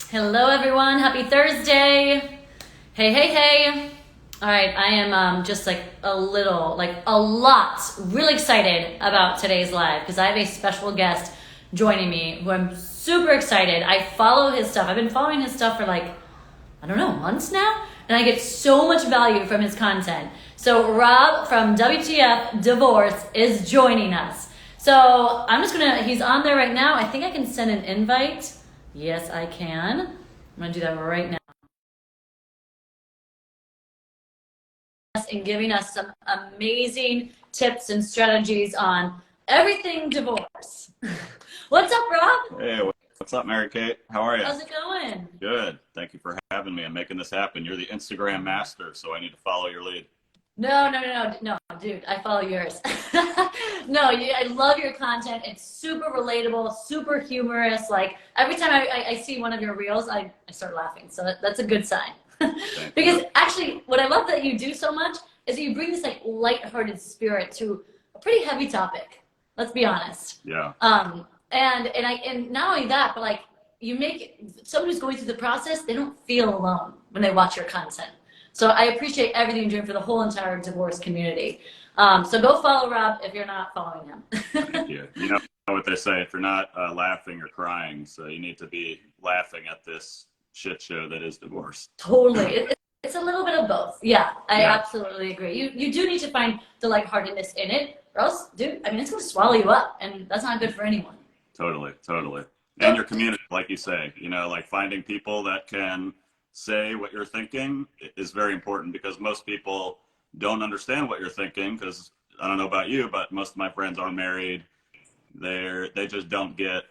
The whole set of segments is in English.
Hello everyone, happy Thursday. Hey, hey, hey. All right, I am just like a lot, really excited about today's live because I have a special guest joining me who I'm super excited. I follow his stuff. I've been following his stuff for months now, and I get so much value from his content. So Rob from WTF Divorce is joining us. So he's on there right now. I think I can send an invite. Yes, I can. I'm going to do that right now. And giving us some amazing tips and strategies on everything divorce. What's up, Rob? Hey, what's up, Mary Kate? How are you? How's it going? Good. Thank you for having me and making this happen. You're the Instagram master, so I need to follow your lead. No, dude, I follow yours. I love your content. It's super relatable, super humorous. Like every time I see one of your reels, I start laughing. So that's a good sign. Because actually, what I love that you do so much is that you bring this like lighthearted spirit to a pretty heavy topic. Let's be honest. Yeah. And not only that, but like you make someone who's going through the process, they don't feel alone when they watch your content. So I appreciate everything you're doing for the whole entire divorce community. So go follow Rob if you're not following him. Thank you. You know what they say, if you're not laughing or crying, so you need to be laughing at this shit show that is divorce. Totally. It's a little bit of both. Yeah, I absolutely agree. You do need to find the lightheartedness in it, or else, dude, I mean, it's going to swallow you up, and that's not good for anyone. Totally. And your community, like you say, like finding people that can say what you're thinking is very important, because most people don't understand what you're thinking, because I don't know about you, but most of my friends are married. They just don't get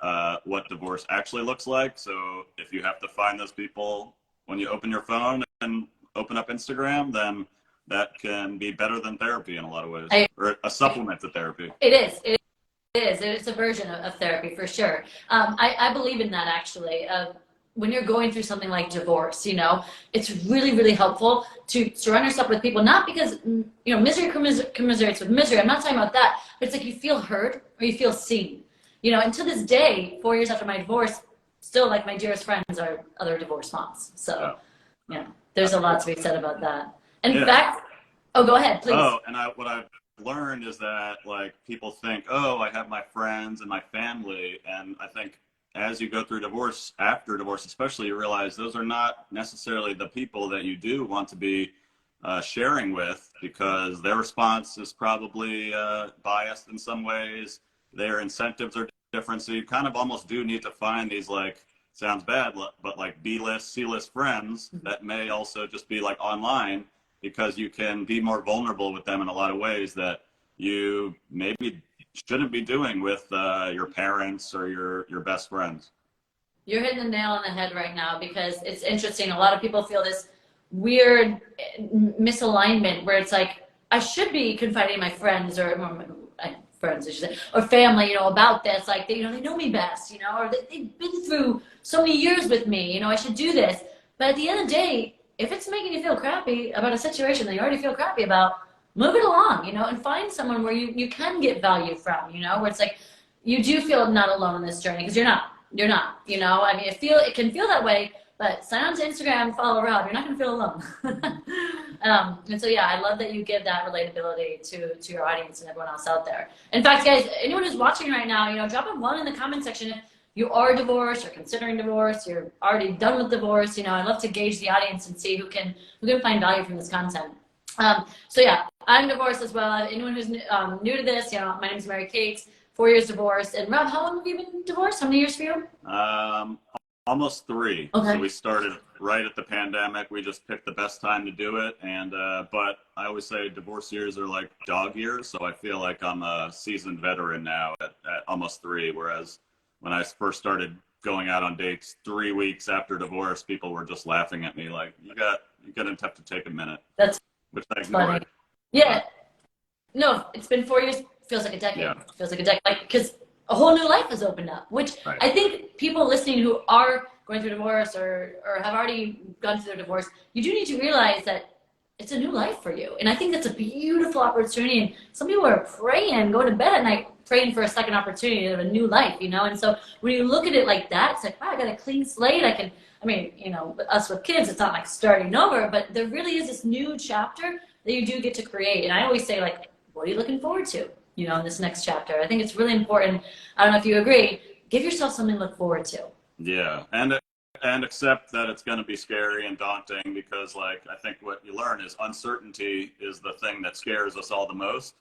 what divorce actually looks like. So if you have to find those people when you open your phone and open up Instagram, then that can be better than therapy in a lot of ways, or a supplement to therapy. It is. It's a version of therapy for sure. I believe in that actually. When you're going through something like divorce, it's really, really helpful to surround yourself with people, not because, misery commiserates with misery. I'm not talking about that, but it's like you feel heard or you feel seen. And to this day, 4 years after my divorce, still like my dearest friends are other divorced moms. So, there's a lot to be said about that. In fact, go ahead, please. Oh, and what I've learned is that like people think, oh, I have my friends and my family, and I think as you go through divorce, after divorce especially, you realize those are not necessarily the people that you do want to be sharing with, because their response is probably biased in some ways. Their incentives are different. So you kind of almost do need to find these, like, sounds bad, but like B-list, C-list friends that may also just be like online, because you can be more vulnerable with them in a lot of ways that you maybe shouldn't be doing with your parents or your best friends. You're hitting the nail on the head right now, because it's interesting. A lot of people feel this weird misalignment where it's like, I should be confiding in my friends or family, about this. Like, they know me best, or they've been through so many years with me, I should do this. But at the end of the day, if it's making you feel crappy about a situation that you already feel crappy about, move it along, and find someone where you can get value from, where it's like, you do feel not alone in this journey, because you're not, I mean, it can feel that way, but sign on to Instagram, follow Rob, you're not going to feel alone. And so, I love that you give that relatability to your audience and everyone else out there. In fact, guys, anyone who's watching right now, drop a 1 in the comment section if you are divorced or considering divorce, you're already done with divorce. I'd love to gauge the audience and see who can find value from this content. I'm divorced as well. Anyone who's new to this, my name is Mary Kate, 4 years divorced. And Rob, how long have you been divorced? How many years for you? Almost 3. Okay. So we started right at the pandemic. We just picked the best time to do it. And but I always say divorce years are like dog years. So I feel like I'm a seasoned veteran now at almost 3. Whereas when I first started going out on dates 3 weeks after divorce, people were just laughing at me like, you're gonna have to take a minute. That's which I ignored. funny. Yeah. No, it's been 4 years. Feels like a decade. Yeah. Feels like a decade. Like, because a whole new life has opened up, which I think people listening who are going through divorce or have already gone through their divorce, you do need to realize that it's a new life for you. And I think that's a beautiful opportunity. And some people are praying, going to bed at night, praying for a second opportunity of a new life, you know? And so when you look at it like that, it's like, wow, I got a clean slate. I mean, you know, us with kids, it's not like starting over, but there really is this new chapter that you do get to create. And I always say, like, what are you looking forward to, you know, in this next chapter? I think it's really important. I don't know if you agree, give yourself something to look forward to. Yeah. And accept that it's going to be scary and daunting, because like I think what you learn is uncertainty is the thing that scares us all the most,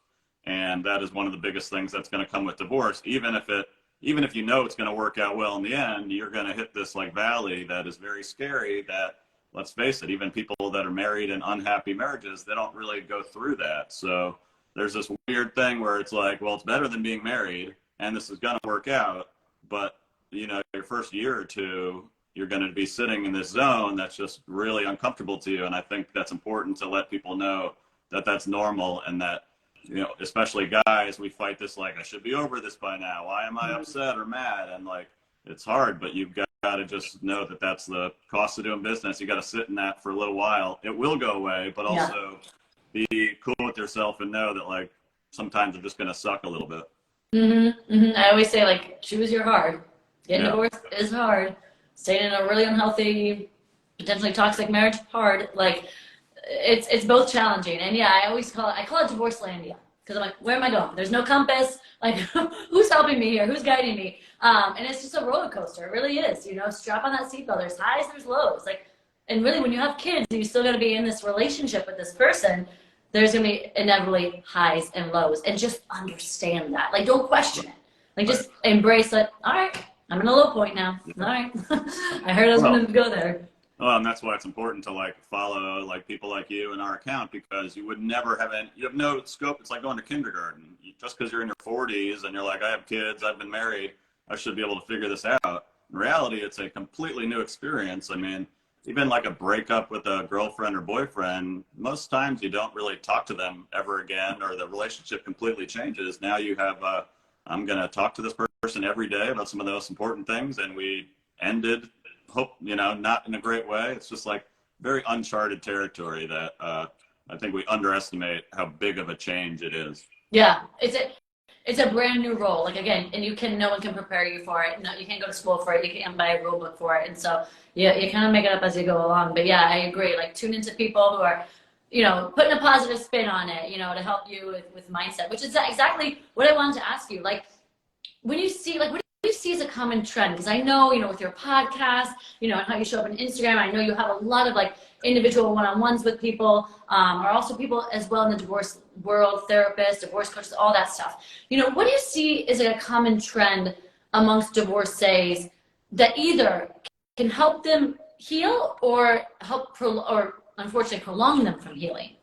and that is one of the biggest things that's going to come with divorce. Even if you know it's going to work out well in the end, you're going to hit this like valley that is very scary. That, let's face it, even people that are married in unhappy marriages, they don't really go through that. So there's this weird thing where it's like, well, it's better than being married and this is going to work out, but you know, your first year or two, you're going to be sitting in this zone that's just really uncomfortable to you. And I think that's important to let people know that that's normal, and that, you know, especially guys, we fight this like, I should be over this by now. Why am I upset or mad? And like, it's hard, but you've got to just know that that's the cost of doing business. You got to sit in that for a little while. It will go away, but also be cool with yourself and know that like sometimes you're just going to suck a little bit. I always say, like, choose your hard. Getting divorced is hard. Staying in a really unhealthy, potentially toxic marriage, hard. Like, it's both challenging. And yeah, I call it Divorcelandia, because I'm like, where am I going? There's no compass. Like, who's helping me here? Who's guiding me? And it's just a roller coaster. It really is. You know, strap on that seatbelt. There's highs, there's lows. Like, and really, when you have kids, you still got to be in this relationship with this person. There's gonna be inevitably highs and lows, and just understand that. Like, don't question it. Like, just embrace it. All right, I'm in a low point now. All right. I heard I was going to go there. Well, and that's why it's important to like follow like people like you in our account, because you would never have you have no scope. It's like going to kindergarten. Just because you're in your 40s and you're like, I have kids, I've been married, I should be able to figure this out. In reality, it's a completely new experience. I mean, even like a breakup with a girlfriend or boyfriend, most times you don't really talk to them ever again, or the relationship completely changes. Now you have I'm going to talk to this person every day about some of the most important things, and we ended, you know, not in a great way. It's just like very uncharted territory that I think we underestimate how big of a change it is. Yeah, it's a brand new role. Like, again, and no one can prepare you for it. No, you can't go to school for it. You can't buy a rule book for it. And so you kind of make it up as you go along. But yeah, I agree. Like, tune into people who are, you know, putting a positive spin on it, you know, to help you with mindset, which is exactly what I wanted to ask you. Like, when you see, like, what do you see as a common trend? Because I know, you know, with your podcast, you know, and how you show up on Instagram, I know you have a lot of like individual one-on-ones with people, or also people as well in the divorce world, therapists, divorce coaches, all that stuff. You know, what do you see as a common trend amongst divorcees that either can help them heal or or unfortunately prolong them from healing?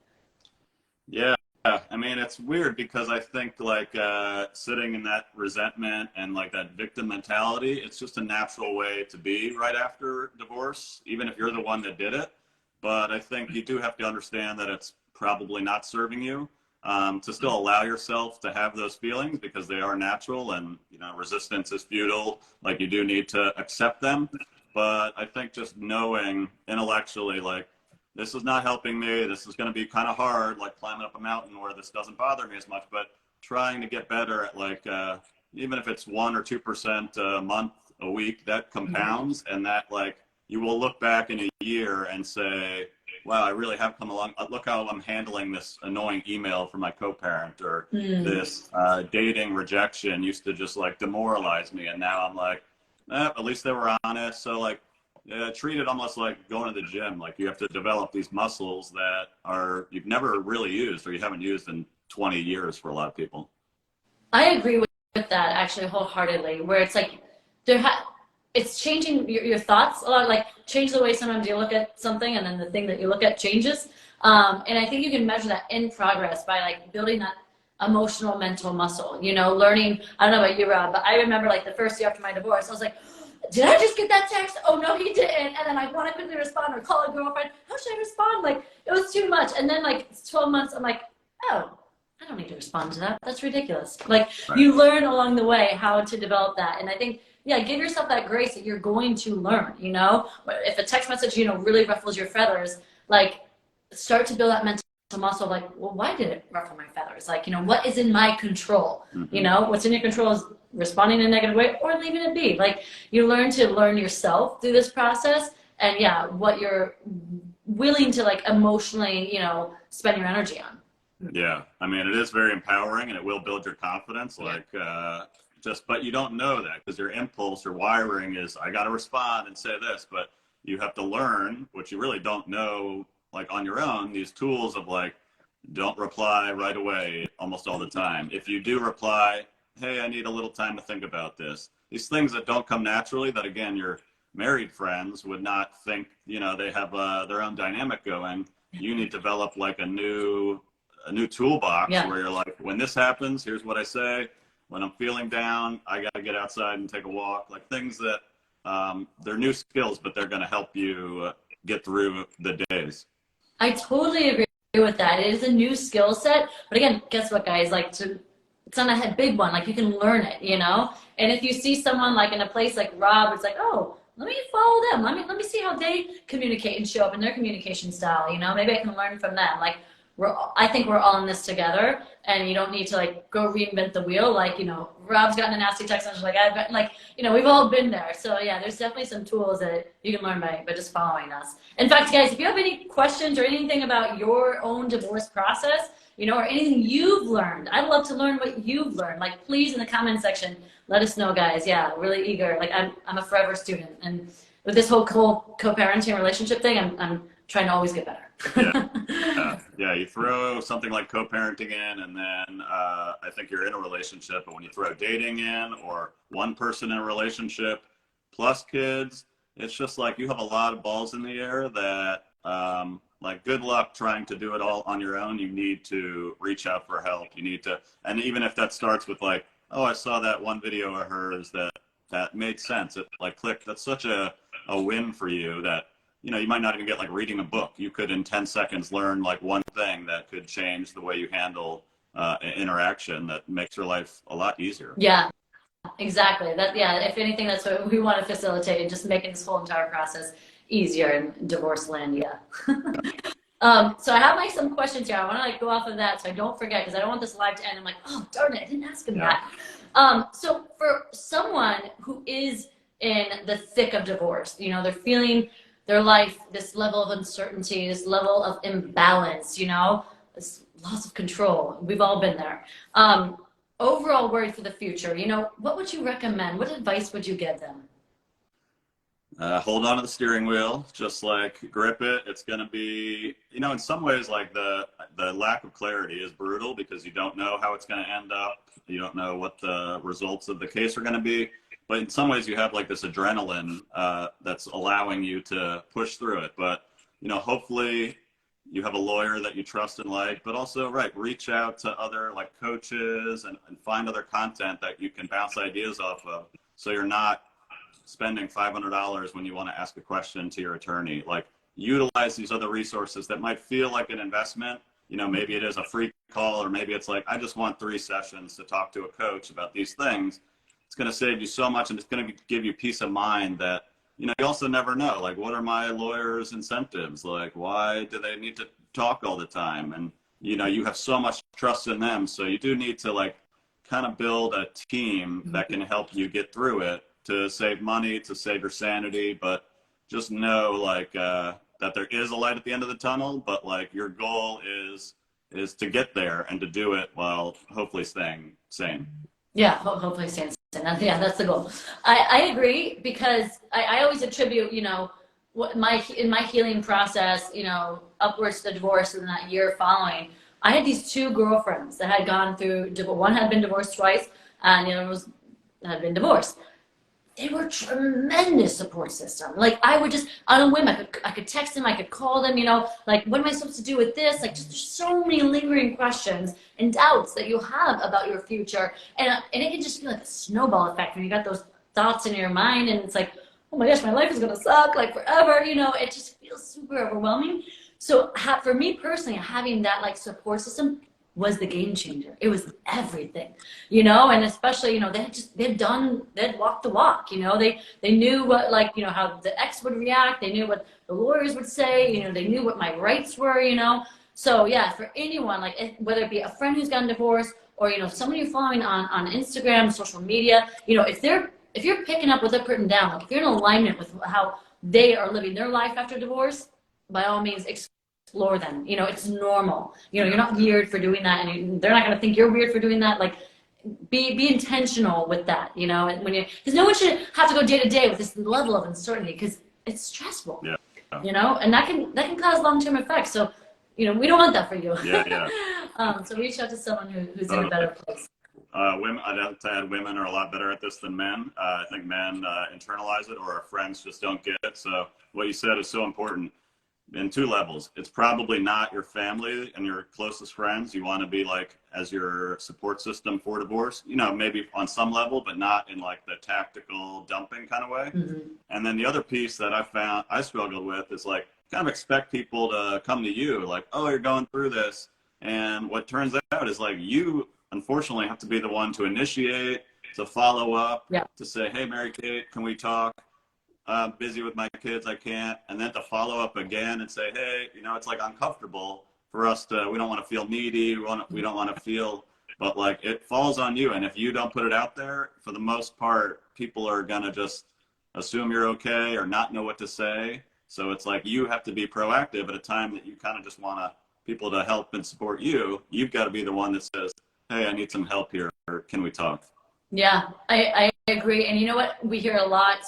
Yeah. I mean, it's weird because I think like sitting in that resentment and like that victim mentality, it's just a natural way to be right after divorce, even if you're the one that did it. But I think you do have to understand that it's probably not serving you, to still allow yourself to have those feelings, because they are natural, and, you know, resistance is futile. Like, you do need to accept them. But I think just knowing intellectually, like, this is not helping me, this is going to be kind of hard, like climbing up a mountain where this doesn't bother me as much, but trying to get better at like, even if it's 1 or 2% a month, a week, that compounds. And that, like, you will look back in a year and say, wow, I really have come along. Look how I'm handling this annoying email from my co-parent, or this dating rejection used to just like demoralize me. And now I'm like, at least they were honest. So like, treat it almost like going to the gym. Like, you have to develop these muscles that you've never really used, or you haven't used in 20 years for a lot of people. I agree with that actually wholeheartedly, where it's like it's changing your thoughts a lot, like change the way sometimes you look at something, and then the thing that you look at changes. And I think you can measure that in progress by like building that emotional mental muscle, you know, learning. I don't know about you, Rob, but I remember like the first year after my divorce, I was like, did I just get that text? Oh no, he didn't. And then I want to quickly respond or call a girlfriend. How should I respond? Like, it was too much. And then like 12 months, I'm like, oh, I don't need to respond to that. That's ridiculous. Like, you learn along the way how to develop that. And I think, yeah, give yourself that grace that you're going to learn, you know? If a text message, you know, really ruffles your feathers, like, start to build that mental I'm also like, well, why did it ruffle my feathers? Like, you know, what is in my control? Mm-hmm. You know, what's in your control is responding in a negative way or leaving it be. Like, you learn to learn yourself through this process, and yeah, what you're willing to like emotionally, you know, spend your energy on. Yeah, I mean, it is very empowering, and it will build your confidence. Like, but you don't know that because your impulse or wiring is, I got to respond and say this. But you have to learn, which you really don't know, like on your own, these tools of like, don't reply right away almost all the time. If you do reply, hey, I need a little time to think about this. These things that don't come naturally, that again, your married friends would not think, you know, they have their own dynamic going. You need to develop like a new toolbox where you're like, when this happens, here's what I say. When I'm feeling down, I got to get outside and take a walk. Like things that they're new skills, but they're going to help you get through the days. I totally agree with that. It is a new skill set, but again, guess what, guys? Like, it's not a big one. Like, you can learn it, you know. And if you see someone like in a place like Rob, it's like, oh, let me follow them. Let me see how they communicate and show up in their communication style. You know, maybe I can learn from them. Like, I think we're all in this together, and you don't need to like go reinvent the wheel. Like, you know, Rob's gotten a nasty text message. Like, I've been like, you know, we've all been there. So yeah, there's definitely some tools that you can learn by just following us. In fact, guys, if you have any questions or anything about your own divorce process, you know, or anything you've learned, I'd love to learn what you've learned. Like, please in the comment section, let us know, guys. Yeah, really eager. Like, I'm a forever student, and with this whole co-parenting relationship thing, I'm trying to always get better. Yeah, you throw something like co-parenting in, and then I think you're in a relationship. But when you throw dating in, or one person in a relationship plus kids, it's just like you have a lot of balls in the air that, like, good luck trying to do it all on your own. You need to reach out for help. You need to, and even if that starts with like, oh, I saw that one video of hers that made sense. It like clicked. That's such a win for you that, you know, you might not even get like reading a book. You could in 10 seconds learn like one thing that could change the way you handle interaction that makes your life a lot easier. Yeah, exactly. That, yeah, if anything, that's what we want to facilitate, just making this whole entire process easier in divorce land. Yeah. So I have like some questions here. I want to like go off of that so I don't forget, because I don't want this live to end. I'm like, oh, darn it, I didn't ask him that. So for someone who is in the thick of divorce, you know, they're feeling their life, this level of uncertainty, this level of imbalance, you know, this loss of control. We've all been there. Overall worried for the future, you know, what would you recommend? What advice would you give them? Hold on to the steering wheel, just like grip it. It's going to be, you know, in some ways, like the lack of clarity is brutal because you don't know how it's going to end up. You don't know what the results of the case are going to be. But in some ways, you have like this adrenaline that's allowing you to push through it. But, you know, hopefully you have a lawyer that you trust and like, but also, right, reach out to other like coaches and find other content that you can bounce ideas off of, so you're not spending $500 when you want to ask a question to your attorney. Like, utilize these other resources that might feel like an investment. You know, maybe it is a free call, or maybe it's like, I just want 3 sessions to talk to a coach about these things. It's going to save you so much, and it's going to give you peace of mind that, you know, you also never know, like, what are my lawyer's incentives? Like, why do they need to talk all the time? And, you know, you have so much trust in them. So you do need to like kind of build a team that can help you get through it, to save money, to save your sanity. But just know like that there is a light at the end of the tunnel, but like your goal is to get there and to do it while hopefully staying sane. Yeah, hopefully staying sane. Yeah, that's the goal. I agree, because I always attribute, you know, what in my healing process, you know, upwards to the divorce and that year following, I had these 2 girlfriends that had gone through, one had been divorced twice, and the other had been divorced. They were tremendous support system. Like, I would just, on a whim, I could text them, I could call them, you know, like, what am I supposed to do with this? Like, just there's so many lingering questions and doubts that you have about your future. And it can just feel like a snowball effect when you got those thoughts in your mind, and it's like, oh my gosh, my life is going to suck, like, forever, you know, it just feels super overwhelming. So for me personally, having that like support system was the game changer. It was everything, you know, and especially, you know, they'd walked the walk, you know, they knew what, like, you know, how the ex would react. They knew what the lawyers would say, you know, they knew what my rights were, you know. So yeah, for anyone, like whether it be a friend who's gotten divorced or, you know, someone you're following on Instagram, social media, you know, if you're picking up what they're putting down, like if you're in alignment with how they are living their life after divorce, by all means explore them. You know, it's normal. You know, you're not weird for doing that, and they're not going to think you're weird for doing that. Like, be intentional with that. You know, and when you, because no one should have to go day to day with this level of uncertainty, because it's stressful. Yeah. You know, and that can cause long-term effects. So, you know, we don't want that for you. Yeah, yeah. So reach out to someone who's in a Totally. better place. Women, I'd have to add, women are a lot better at this than men. I think men internalize it, or our friends just don't get it. So what you said is so important in two levels. It's probably not your family and your closest friends. You want to be like as your support system for divorce, you know, maybe on some level, but not in like the tactical dumping kind of way. And then the other piece that I found I struggled with is like kind of expect people to come to you like, oh, you're going through this. And what turns out is like you unfortunately have to be the one to initiate, to follow up, to say, hey, Mary Kate, can we talk? I'm busy with my kids, I can't. And then to follow up again and say, hey, you know, it's like uncomfortable for us to, we don't want to feel needy, we don't want to feel, but like it falls on you. And if you don't put it out there, for the most part, people are going to just assume you're okay or not know what to say. So it's like you have to be proactive at a time that you kind of just want people to help and support you. You've got to be the one that says, hey, I need some help here, or can we talk? Yeah, I agree. And you know what? We hear a lot,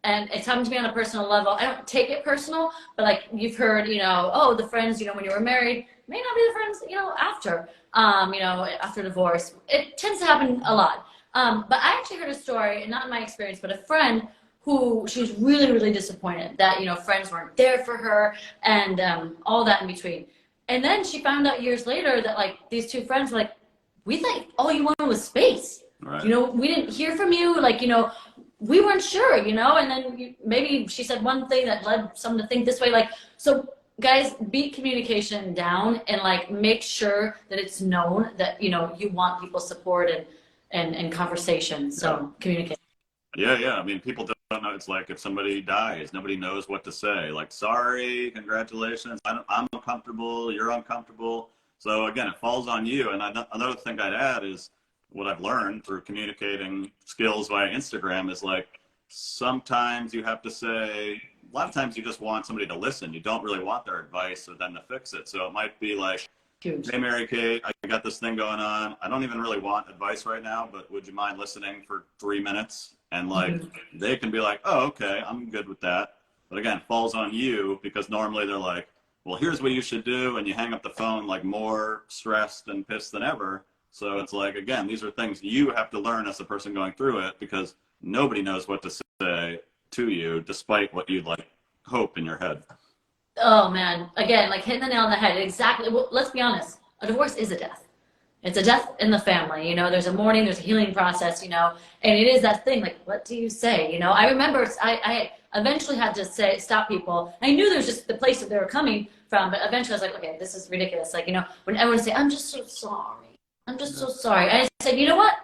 and it's happened to me on a personal level. I don't take it personal, but like you've heard, you know, oh, the friends, you know, when you were married may not be the friends, you know, after divorce. It tends to happen a lot. But I actually heard a story, not in my experience, but a friend who she was really, really disappointed that, you know, friends weren't there for her and all that in between. And then she found out years later that like these two friends were like, we thought all you wanted was space. Right. You know, we didn't hear from you. Like, you know, we weren't sure, you know, and then maybe she said one thing that led someone to think this way. Like, so guys, beat communication down and like make sure that it's known that, you know, you want people's support and conversation. So communicate. Yeah. I mean, people don't know. It's like if somebody dies, nobody knows what to say. Like, sorry, congratulations. I'm uncomfortable. You're uncomfortable. So again, it falls on you. And another thing I'd add is what I've learned through communicating skills via Instagram is like, sometimes you have to say, a lot of times you just want somebody to listen. You don't really want their advice or them to fix it. So it might be like, Huge. Hey, Mary Kate, I got this thing going on. I don't even really want advice right now, but would you mind listening for 3 minutes? And like, they can be like, oh, okay, I'm good with that. But again, it falls on you because normally they're like, well, here's what you should do. And you hang up the phone like more stressed and pissed than ever. So it's like, again, these are things you have to learn as a person going through it because nobody knows what to say to you despite what you'd like hope in your head. Oh man, again, like hitting the nail on the head. Exactly. Well, let's be honest. A divorce is a death. It's a death in the family. You know, there's a mourning, there's a healing process, you know, and it is that thing. Like, what do you say? You know, I remember I eventually had to stop people. I knew there was just the place that they were coming from, but eventually I was like, okay, this is ridiculous. Like, you know, when everyone say, I'm just so sorry. I'm just so sorry. I said, you know what?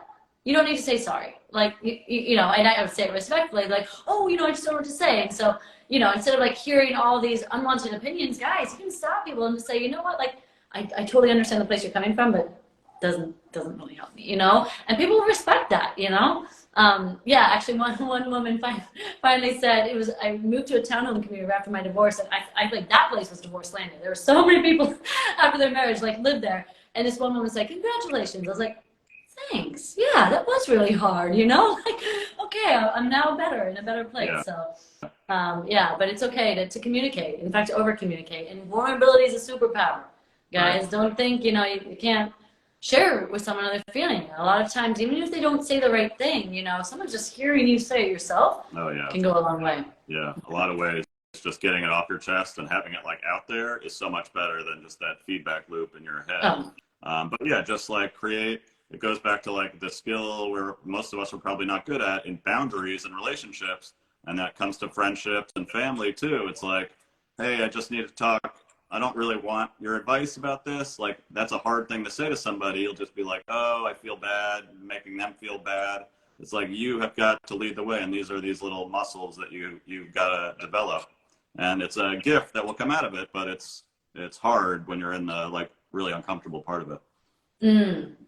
You don't need to say sorry. Like, you know, and I would say it respectfully, like, oh, you know, I just don't know what to say. And so, you know, instead of like hearing all these unwanted opinions, guys, you can stop people and just say, you know what? Like, I totally understand the place you're coming from, but doesn't really help me, you know? And people respect that, you know? Yeah, actually one woman finally said, I moved to a townhome community after my divorce, and I like that place was divorce landed. There were so many people after their marriage, like, lived there. And this one woman was like, congratulations. I was like, thanks. Yeah, that was really hard, you know? Like, okay, I'm now in a better place. Yeah. So, yeah, but it's okay to communicate. In fact, to over-communicate. And vulnerability is a superpower. Guys, Right. don't think, you know, you can't share with someone how they're feeling. A lot of times, even if they don't say the right thing, you know, someone just hearing you say it yourself can go a long way. Yeah, a lot of ways. Just getting it off your chest and having it like out there is so much better than just that feedback loop in your head. But yeah, just like it goes back to like the skill where most of us are probably not good at in boundaries and relationships. And that comes to friendships and family too. It's like, hey, I just need to talk. I don't really want your advice about this. Like, that's a hard thing to say to somebody. You'll just be like, oh, I feel bad, making them feel bad. It's like you have got to lead the way. And these are these little muscles that you've got to develop. And it's a gift that will come out of it, but it's it's hard when you're in the like really uncomfortable part of it.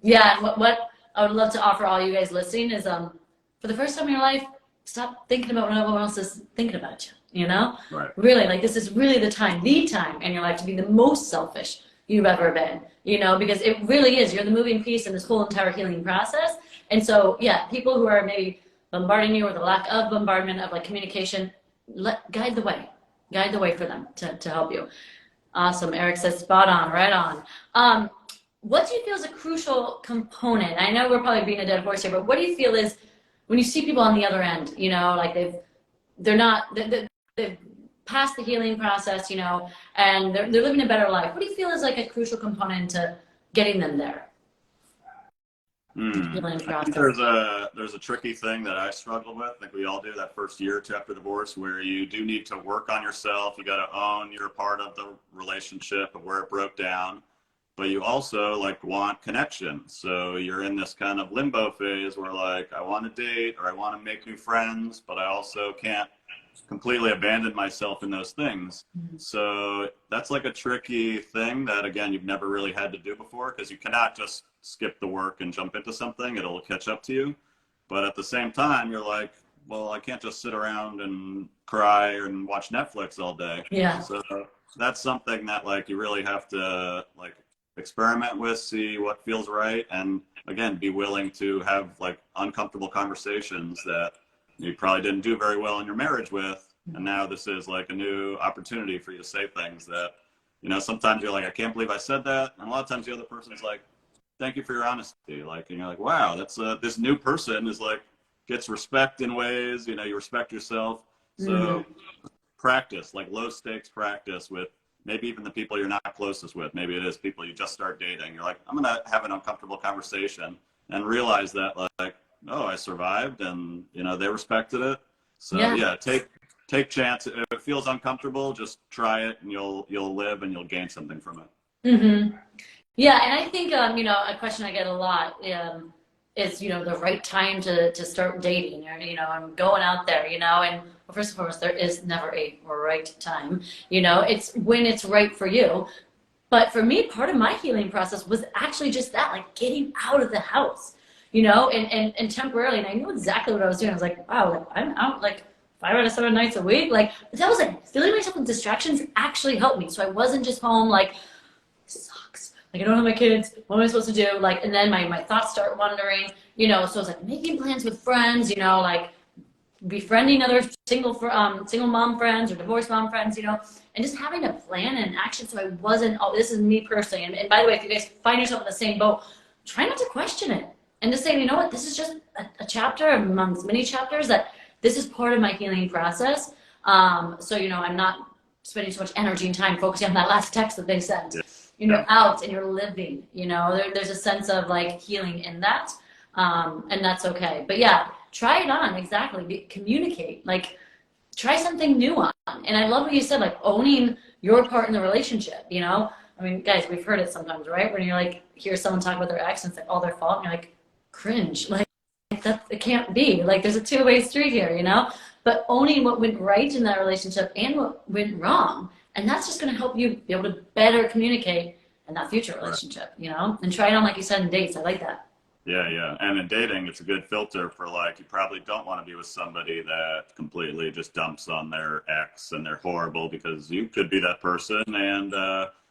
Yeah, and what I would love to offer all you guys listening is for the first time in your life, stop thinking about what everyone else is thinking about you, you know? Right. Really, like this is really the time in your life to be the most selfish you've ever been, you know, because it really is. You're the moving piece in this whole entire healing process. And so, yeah, people who are maybe bombarding you or the lack of bombardment of like communication, guide the way for them to help you. Awesome. Eric says spot on, right on. What do you feel is a crucial component? I know we're probably being a dead horse here, but what do you feel is when you see people on the other end, you know, like they've passed the healing process, you know, and they're living a better life. What do you feel is like a crucial component to getting them there? Healing I think process. there's a tricky thing that I struggle with. I think we all do that first year or two after divorce, where you do need to work on yourself. You got to own you're part of the relationship of where it broke down, but you also like want connection. So you're in this kind of limbo phase where like I want to date or I want to make new friends, but I also can't completely abandon myself in those things. So that's like a tricky thing that again you've never really had to do before, because you cannot just skip the work and jump into something. It'll catch up to you. But at the same time, you're like, well, I can't just sit around and cry and watch Netflix all day. Yeah. So that's something that like you really have to like experiment with, see what feels right, and again be willing to have like uncomfortable conversations that you probably didn't do very well in your marriage with, and now this is like a new opportunity for you to say things that, you know, sometimes you're like, I can't believe I said that, and a lot of times the other person's like, thank you for your honesty, like, and you're like, wow, that's this new person is like gets respect in ways, you know, you respect yourself. So practice, like low stakes practice with maybe even the people you're not closest with. Maybe it is people you just start dating. You're like, I'm gonna have an uncomfortable conversation and realize that like, oh, I survived, and you know they respected it. So yeah, take chance. If it feels uncomfortable, just try it, and you'll live and you'll gain something from it. Yeah, and I think you know, a question I get a lot is, you know, the right time to start dating, or you know, I'm going out there, you know, and well, first and foremost, there is never a right time, you know, it's when it's right for you. But for me, part of my healing process was actually just that, like getting out of the house, you know, and temporarily. And I knew exactly what I was doing. I was like, wow, like, I'm out like 5 out of 7 nights a week. Like that was like filling myself with distractions actually helped me. So I wasn't just home like, sucks. Like I don't have my kids. What am I supposed to do? Like, and then my thoughts start wandering, you know. So I was like making plans with friends, you know, like befriending other single mom friends or divorced mom friends, you know, and just having a plan and action. So I wasn't, oh, this is me personally. And by the way, if you guys find yourself in the same boat, try not to question it and just say, you know what, this is just a chapter amongst many chapters, that this is part of my healing process. So, you know, I'm not spending so much energy and time focusing on that last text that they sent. You know, out and you're living, you know, there's a sense of like healing in that. And that's okay. But yeah, try it on. Exactly. Communicate, like try something new on. And I love what you said, like owning your part in the relationship, you know. I mean, guys, we've heard it sometimes, right? When you're like, hear someone talk about their ex and it's like all their fault, and you're like, cringe, like that, it can't be. Like there's a two-way street here, you know. But owning what went right in that relationship and what went wrong, and that's just going to help you be able to better communicate in that future relationship, you know. And try it on, like you said, in dates. I like that. Yeah. And in dating, it's a good filter for like, you probably don't want to be with somebody that completely just dumps on their ex and they're horrible, because you could be that person. And,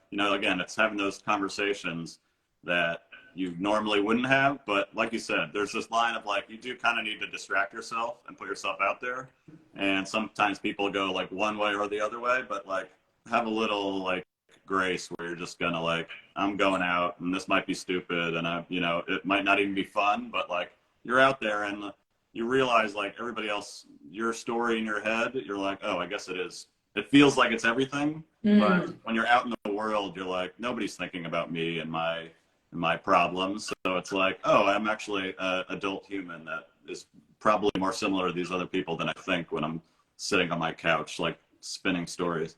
you know, again, it's having those conversations that you normally wouldn't have. But like you said, there's this line of like, you do kind of need to distract yourself and put yourself out there. And sometimes people go like one way or the other way, but like have a little like grace where you're just gonna like, I'm going out and this might be stupid and I, you know, it might not even be fun, but like you're out there and you realize like everybody else, your story in your head, you're like, oh, I guess it is. It feels like it's everything, but when you're out in the world, you're like, nobody's thinking about me and my problems. So it's like, oh, I'm actually an adult human that is probably more similar to these other people than I think when I'm sitting on my couch, like spinning stories.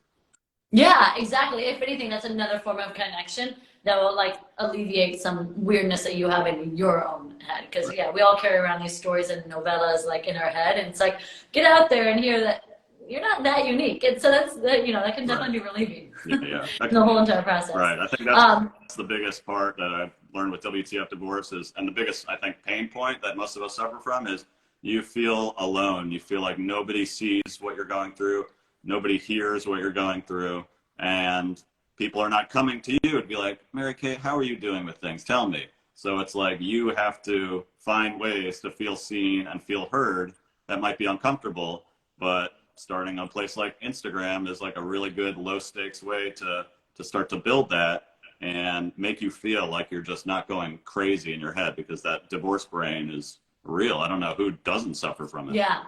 Yeah, exactly. If anything, that's another form of connection that will like alleviate some weirdness that you have in your own head. Because yeah, we all carry around these stories and novellas like in our head, and it's like get out there and hear that you're not that unique. And so that's, you know, that can definitely be relieving. Yeah. The whole entire process. Right. I think that's the biggest part that I've learned with WTF Divorce is, and the biggest, I think, pain point that most of us suffer from is you feel alone. You feel like nobody sees what you're going through. Nobody hears what you're going through. And people are not coming to you and be like, Mary Kate, how are you doing with things? Tell me. So it's like you have to find ways to feel seen and feel heard. That might be uncomfortable, but starting a place like Instagram is like a really good low stakes way to start to build that and make you feel like you're just not going crazy in your head, because that divorce brain is real. I don't know who doesn't suffer from it. Yeah,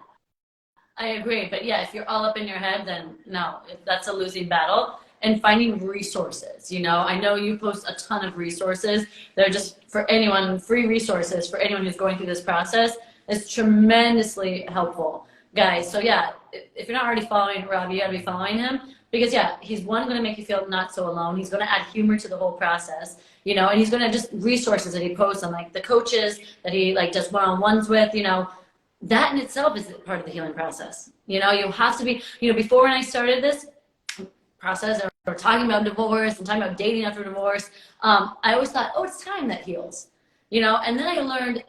I agree. But yeah, if you're all up in your head, then no, that's a losing battle. And finding resources, you know, I know you post a ton of resources. They're just for anyone, free resources for anyone who's going through this process. It's tremendously helpful, guys. So yeah, if you're not already following Rob, you gotta be following him, because yeah, he's going to make you feel not so alone. He's going to add humor to the whole process, you know, and he's going to just resources that he posts on, like the coaches that he like does one-on-ones with, you know, that in itself is part of the healing process. You know, you have to be, you know, before when I started this process, or talking about divorce and talking about dating after divorce, I always thought, oh, it's time that heals, you know, and then I learned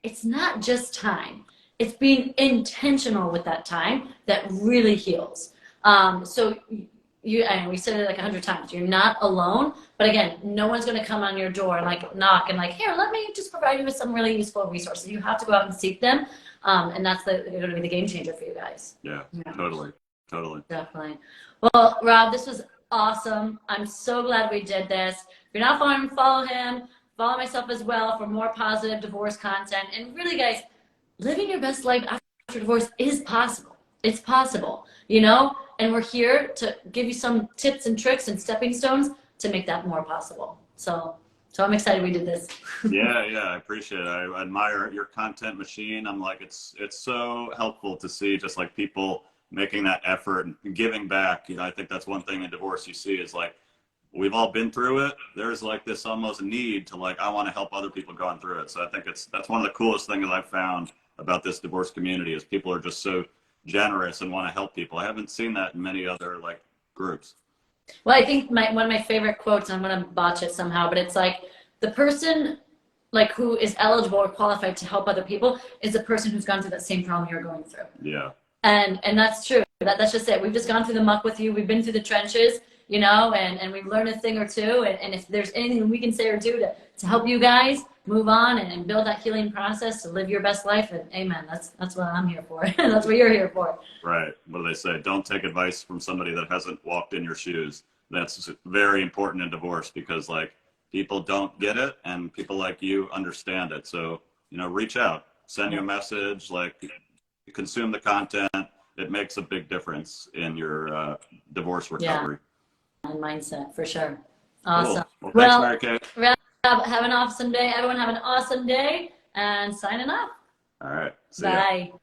it's not just time. It's being intentional with that time that really heals. So you, and we said it like 100 times, you're not alone, but again, no one's going to come on your door and like knock and like, here, let me just provide you with some really useful resources. You have to go out and seek them. And that's going to be the game changer for you guys. Yeah, totally. Definitely. Well, Rob, this was awesome. I'm so glad we did this. If you're not following, follow him. Follow myself as well for more positive divorce content. And really, guys, living your best life after divorce is possible. It's possible, you know? And we're here to give you some tips and tricks and stepping stones to make that more possible. So I'm excited we did this. Yeah, I appreciate it. I admire your content machine. I'm like, it's so helpful to see just like people making that effort and giving back. You know, I think that's one thing in divorce you see is like, we've all been through it. There's like this almost need to like, I want to help other people going through it. So I think that's one of the coolest things I've found about this divorce community is people are just so generous and want to help people. I haven't seen that in many other like groups. Well, I think one of my favorite quotes, I'm going to botch it somehow, but it's like the person like who is eligible or qualified to help other people is the person who's gone through that same problem you're going through. Yeah. And that's true. That's just it. We've just gone through the muck with you. We've been through the trenches, you know, and we've learned a thing or two. And if there's anything we can say or do to help you guys move on and build that healing process to live your best life, and amen. That's what I'm here for. That's what you're here for. Right. What do they say? Don't take advice from somebody that hasn't walked in your shoes. That's very important in divorce because like people don't get it and people like you understand it. So, you know, reach out, send you a message, like consume the content. It makes a big difference in your divorce recovery. Yeah. And mindset for sure. Awesome. Cool. Well, thanks, Mary Kate. Have an awesome day. Everyone have an awesome day and signing off. All right. See Bye. ya.